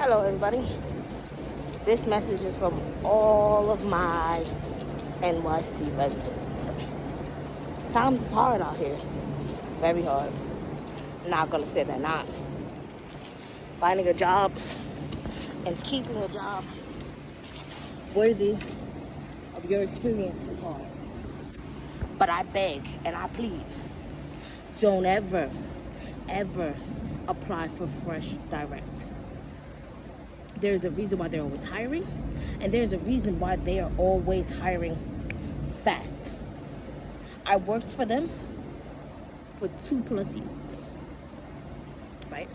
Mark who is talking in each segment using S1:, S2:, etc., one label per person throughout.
S1: Hello, everybody. This message is from all of my NYC residents. Times is hard out here. Very hard. Not gonna say they're not. Finding a job and keeping a job worthy of your experience is hard. But I beg and I plead, don't ever apply for Fresh Direct. There's a reason why they're always hiring, and there's a reason why they are always hiring fast. I worked for them for 2+ years, right?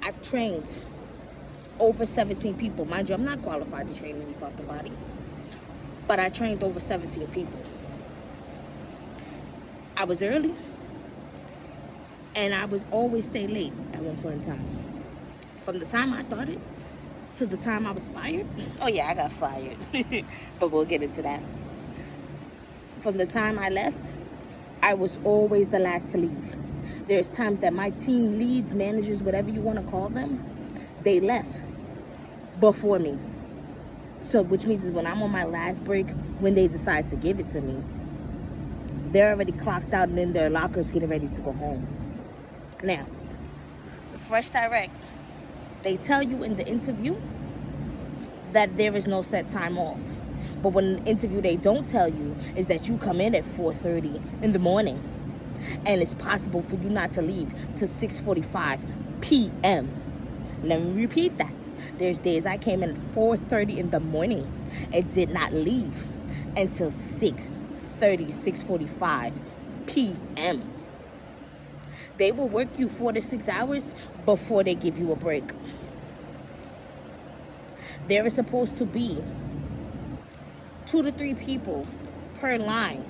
S1: I've trained over 17 people. Mind you, I'm not qualified to train any fucking body, but I trained over 17 people. I was early, and I was always stay late at one point in time. From the time I started to the time I was fired. Oh yeah, I got fired. But we'll get into that. From the time I left, I was always the last to leave. There's times that my team leads, managers, whatever you want to call them, they left before me. So which means is when I'm on my last break, when they decide to give it to me, they're already clocked out and in their lockers getting ready to go home. Now, Fresh Direct, they tell you in the interview that there is no set time off. But when in the interview they don't tell you is that you come in at 4:30 in the morning and it's possible for you not to leave till 6:45 p.m. Let me repeat that. There's days I came in at 4:30 in the morning and did not leave until 6:30, 6:45 p.m. They will work you 4 to 6 hours before they give you a break. There is supposed to be 2 to 3 people per line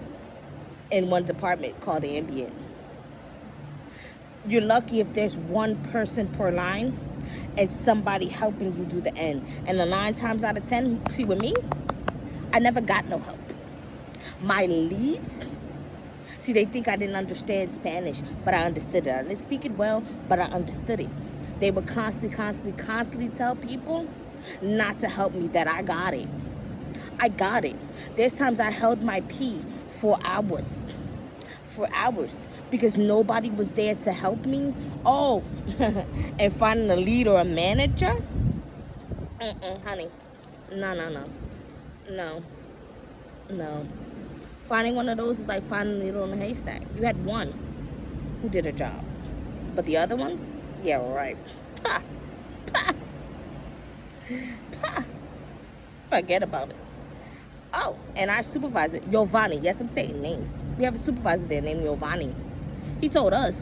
S1: in one department called the ambient. You're lucky if there's one person per line and somebody helping you do the end. And the 9 times out of 10, see with me, I never got no help. My leads, see, they think I didn't understand Spanish, but I understood it. I didn't speak it well, but I understood it. They would constantly tell people not to help me, that I got it. I got it. There's times I held my pee for hours. Because nobody was there to help me. Oh, and finding a lead or a manager? Honey. No. Finding one of those is like finding a needle in a haystack. You had one who did a job, but the other ones, yeah, right. Ha! Ha! Ha! Forget about it. Oh, and our supervisor, Giovanni. Yes, I'm stating names. We have a supervisor there named Giovanni. He told us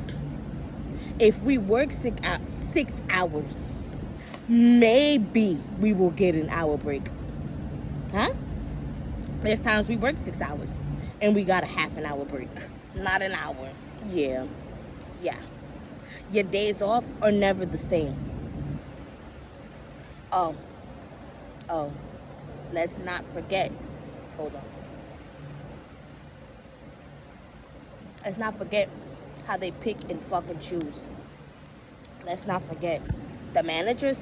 S1: if we work 6 hours, maybe we will get an hour break. Huh? There's times we work 6 hours and we got a half an hour break. Not an hour. Yeah. Your days off are never the same. Oh, let's not forget. Hold on. Let's not forget how they pick and fucking choose. Let's not forget. The managers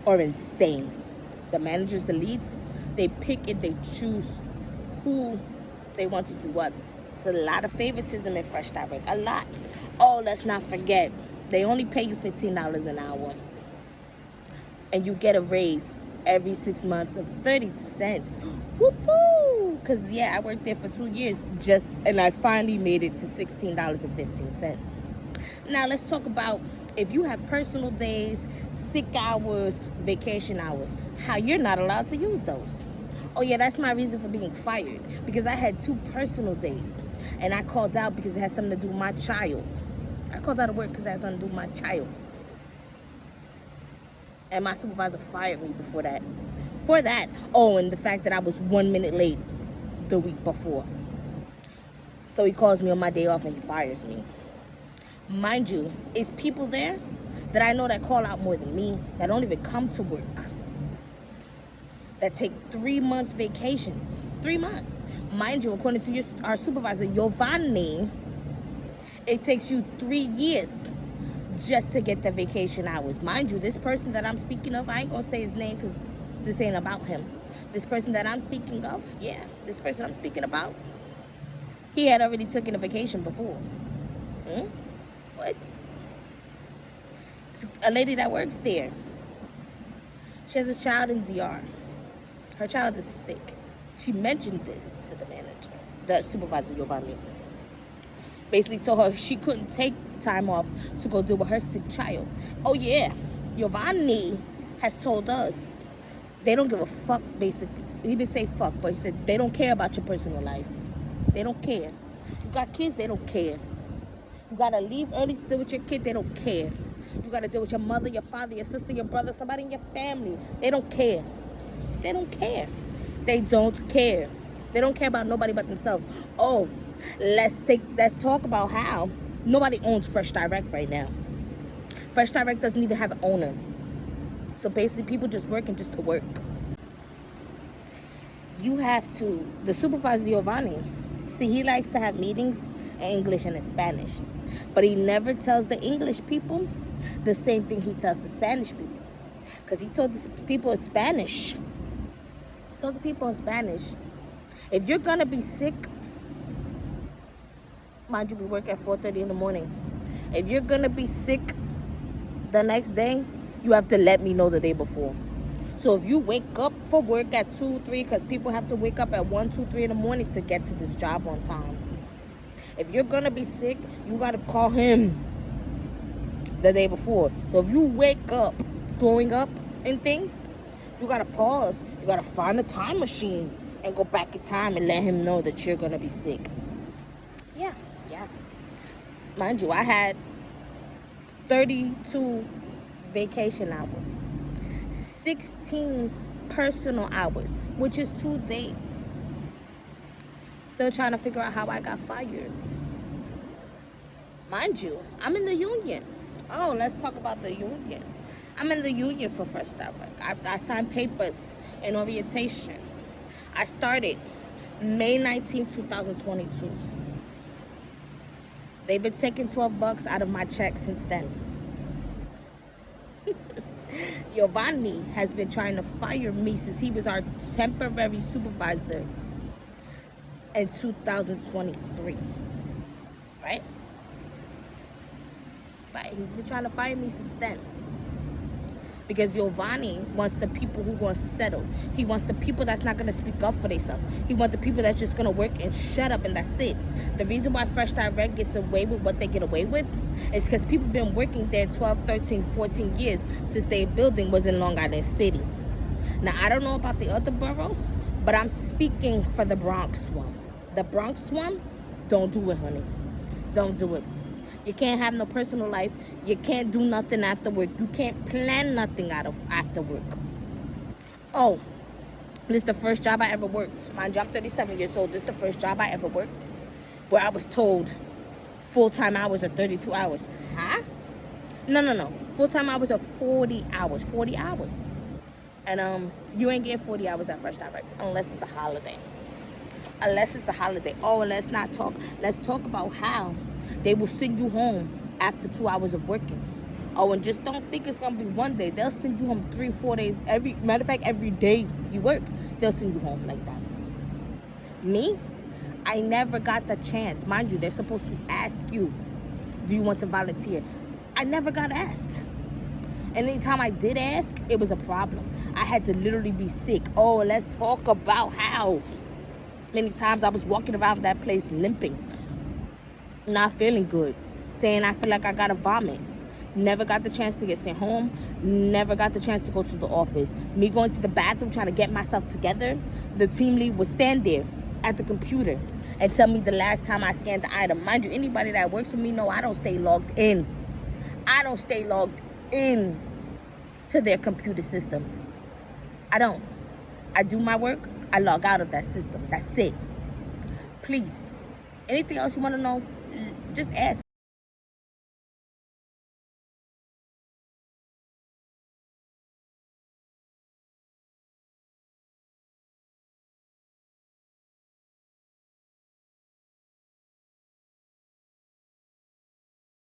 S1: are insane. The managers, the leads, they pick and they choose who they want to do what. It's a lot of favoritism in Fresh Direct. A lot. Oh, let's not forget. They only pay you $15 an hour. And you get a raise every 6 months of 32 cents. Whoop-hoo! Because, yeah, I worked there for 2 years and I finally made it to $16.15. Now, let's talk about if you have personal days, sick hours, vacation hours, how you're not allowed to use those. Oh, yeah, that's my reason for being fired. Because I had 2 personal days. And I called out because it had something to do with my child. I called out of work because it had something to do with my child. And my supervisor fired me before that. For that. Oh, and the fact that I was 1 minute late the week before. So he calls me on my day off and he fires me. Mind you, it's people there that I know that call out more than me, that don't even come to work, that take 3 months vacations. 3 months. Mind you, according to our supervisor, Giovanni, it takes you 3 years just to get the vacation hours. Mind you, this person that I'm speaking of, I ain't gonna say his name because this ain't about him. This person that I'm speaking of, yeah, this person I'm speaking about, he had already taken a vacation before. What? A lady that works there, she has a child in DR. Her child is sick. She mentioned this to the manager, the supervisor, Giovanni. Basically told her she couldn't take time off to go deal with her sick child. Oh yeah, Giovanni has told us they don't give a fuck, basically. He didn't say fuck, but he said they don't care about your personal life. They don't care. You got kids, they don't care. You gotta leave early to deal with your kid, they don't care. You gotta deal with your mother, your father, your sister, your brother, somebody in your family. They don't care. They don't care. They don't care. They don't care about nobody but themselves. Oh, let's talk about how nobody owns Fresh Direct right now. Fresh Direct doesn't even have an owner. So basically people just working just to work. You have to, the supervisor Giovanni, see, he likes to have meetings in English and in Spanish. But he never tells the English people the same thing he tells the Spanish people. Because he told the people in Spanish, if you're gonna be sick, mind you, we work at 4:30 in the morning. If you're gonna be sick the next day, you have to let me know the day before. So if you wake up for work at 2, 3, because people have to wake up at 1, 2, 3 in the morning to get to this job on time. If you're gonna be sick, you gotta call him the day before. So if you wake up throwing up and things, you gotta pause. You gotta find a time machine and go back in time and let him know that you're gonna be sick. Yeah. Mind you, I had 32 vacation hours, 16 personal hours, which is 2 days. Still trying to figure out how I got fired. Mind you, I'm in the union. Oh, let's talk about the union. I'm in the union for Fresh Direct. I signed papers in orientation. I started May 19, 2022. They've been taking $12 out of my check since then. Giovanni has been trying to fire me since he was our temporary supervisor in 2023. Right? He's been trying to fire me since then. Because Giovanni wants the people who going to settle. He wants the people that's not going to speak up for themselves. He wants the people that's just going to work and shut up and that's it. The reason why Fresh Direct gets away with what they get away with is because people been working there 12, 13, 14 years since their building was in Long Island City. Now, I don't know about the other boroughs, but I'm speaking for the Bronx one. The Bronx one, don't do it, honey. Don't do it. You can't have no personal life. You can't do nothing after work. You can't plan nothing after work. Oh, this is the first job I ever worked. Mind you, I'm 37 years old. This is the first job I ever worked where I was told full-time hours are 32 hours. Huh? No. Full-time hours are 40 hours. 40 hours. And you ain't getting 40 hours at Fresh Direct unless it's a holiday. Oh, and let's talk about how they will send you home after 2 hours of working. Oh, and just don't think it's gonna be one day. They'll send you home 3, 4 days. Matter of fact, every day you work, they'll send you home like that. Me, I never got the chance. Mind you, they're supposed to ask you, do you want to volunteer? I never got asked. And anytime I did ask, it was a problem. I had to literally be sick. Oh, let's talk about how many times I was walking around that place limping, not feeling good, saying I feel like I gotta vomit. Never got the chance to get sent home. Never got the chance to go to the office. Me going to the bathroom trying to get myself together, the team lead would stand there at the computer and tell me the last time I scanned the item. Mind you, anybody that works for me know I don't stay logged in. I don't stay logged in to their computer systems. I don't. I do my work, I log out of that system. That's it. Please. Anything else you want to know, just ask.